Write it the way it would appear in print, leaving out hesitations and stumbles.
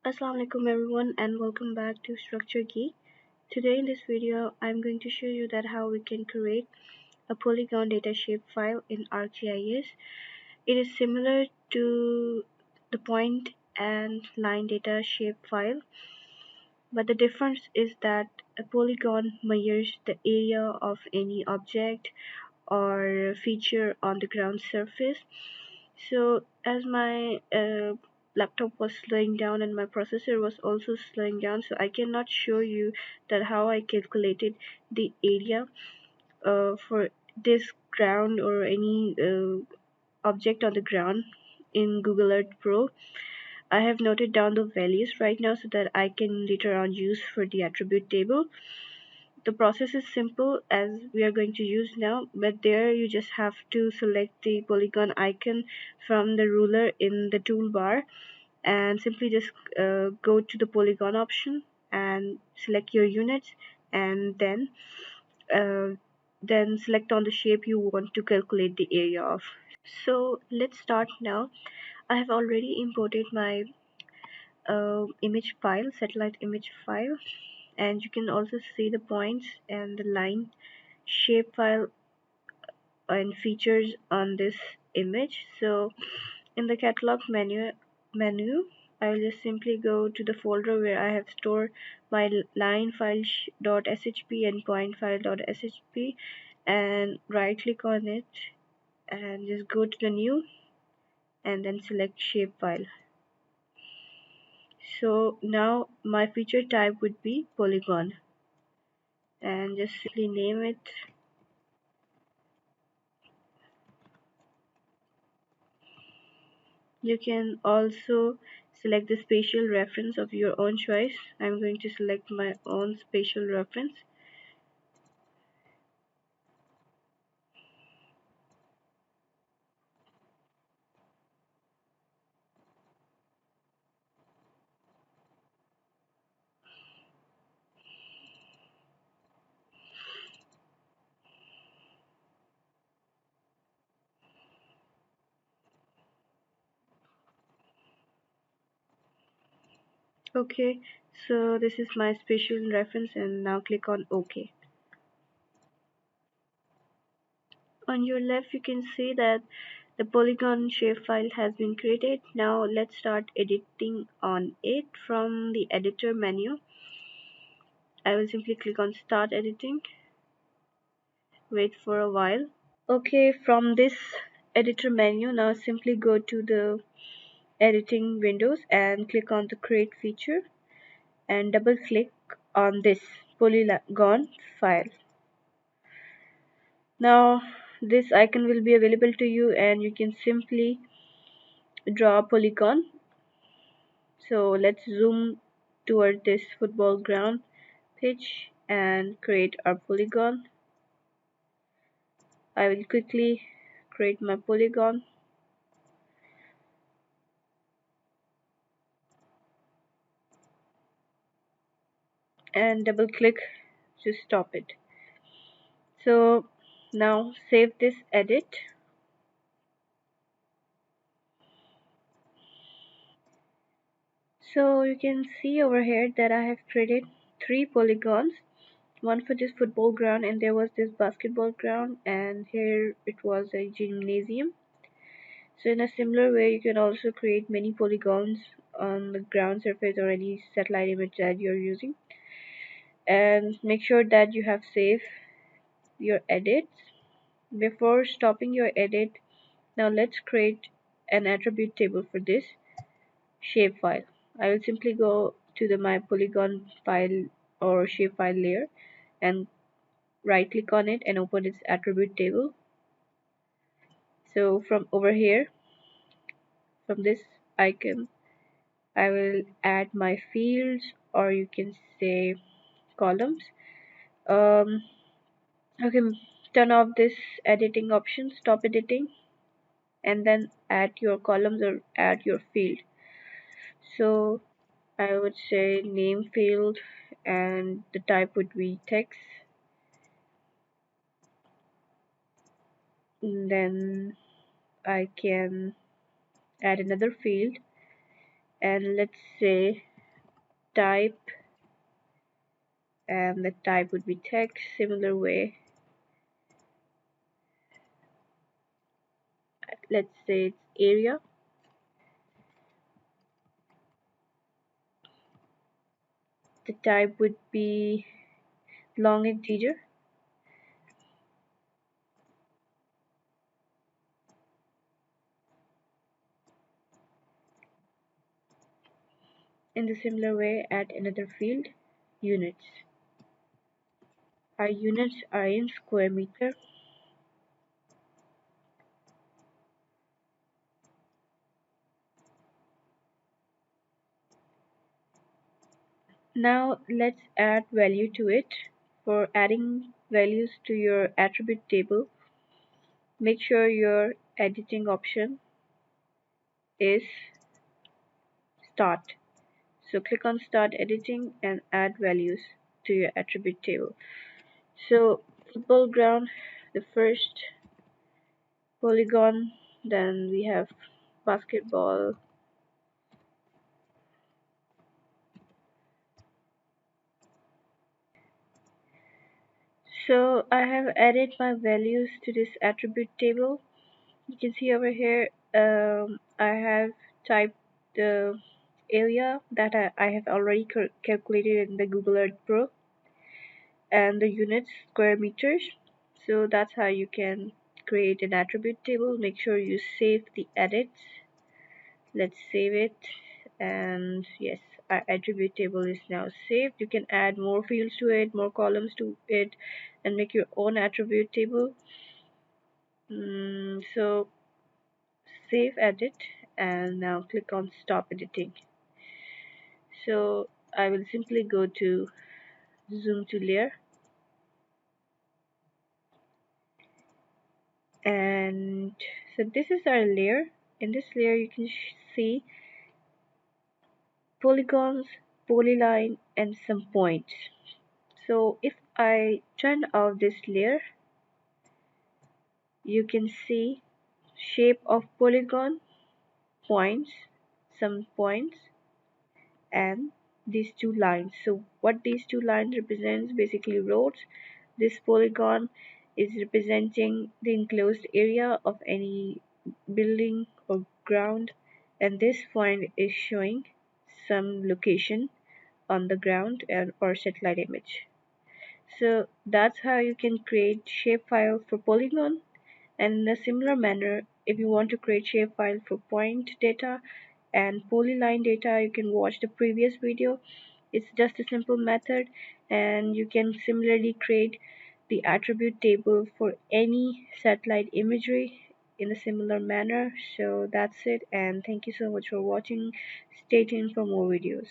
Assalamu alaikum everyone and welcome back to Structure Geek. Today in this video I'm going to show you that how we can create a polygon data shape file in ArcGIS. It is similar to the point and line data shape file, but the difference is that a polygon measures the area of any object or feature on the ground surface. So as my laptop was slowing down and my processor was also slowing down, so I cannot show you that how I calculated the area for this ground or any object on the ground in Google Earth Pro. I have noted down the values right now so that I can later on use for the attribute table. The process is simple as we are going to use now, but there you just have to select the polygon icon from the ruler in the toolbar and simply just go to the polygon option and select your units, and uh, then select on the shape you want to calculate the area of. So let's start now. I have already imported my image file, satellite image file, and you can also see the points and the line shape file and features on this image. So in the catalog menu, I will just simply go to the folder where I have stored my line file .shp and point file .shp, and right click on it and just go to the new and then select shape file. So now my feature type would be polygon, and just simply name it. You can also select the spatial reference of your own choice. I'm going to select my own spatial reference. Okay, so this is my spatial reference, and now click on OK. On your left, you can see that the polygon shapefile has been created. Now let's start editing on it from the editor menu. I will simply click on start editing. Wait for a while. Okay, from this editor menu, now simply go to the editing windows and click on the create feature and double click on this polygon file. Now this icon will be available to you and you can simply draw a polygon. So let's zoom toward this football ground pitch and create our polygon. I will quickly create my polygon and double click to stop it. So now save this edit. So you can see over here that I have created 3 polygons, one for this football ground, and there was this basketball ground, and here it was a gymnasium. So in a similar way you can also create many polygons on the ground surface or any satellite image that you're using, and make sure that you have saved your edits. Before stopping your edit, now let's create an attribute table for this shapefile. I will simply go to the my polygon file or shapefile layer and right click on it and open its attribute table. So from over here, from this icon, I will add my fields, or you can say columns. um, okay, turn off this editing option, stop editing, and then add your columns or add your field. So I would say name field and the type would be text. And then I can add another field and let's say type, and the type would be text. Similar way, let's say it's area. The type would be long integer. In the similar way, add another field, units. Our units are in square meter. Now let's add value to it. For adding values to your attribute table, make sure your editing option is start. So click on start editing and add values to your attribute table. So football ground, the first polygon, then we have basketball. So I have added my values to this attribute table. You can see over here, I have typed the area that I have already calculated in the Google Earth Pro, and the units square meters. So that's how you can create an attribute table. Make sure you save the edits. Let's save it, and yes, our attribute table is now saved. You can add more fields to it, more columns to it, and make your own attribute table. So save edit, and now click on stop editing. So I will simply go to zoom to layer, and so this is our layer. In this layer you can see polygons, polyline, and some points. So if I turn off this layer, you can see shape of polygon, points, some points, and these two lines. So what these two lines represents, basically roads. This polygon is representing the enclosed area of any building or ground, and this point is showing some location on the ground and or satellite image. So that's how you can create shapefile for polygon. And in a similar manner, if you want to create shapefile for point data and polyline data, you can watch the previous video. It's just a simple method, and you can similarly create the attribute table for any satellite imagery in a similar manner. So that's it, and thank you so much for watching. Stay tuned for more videos.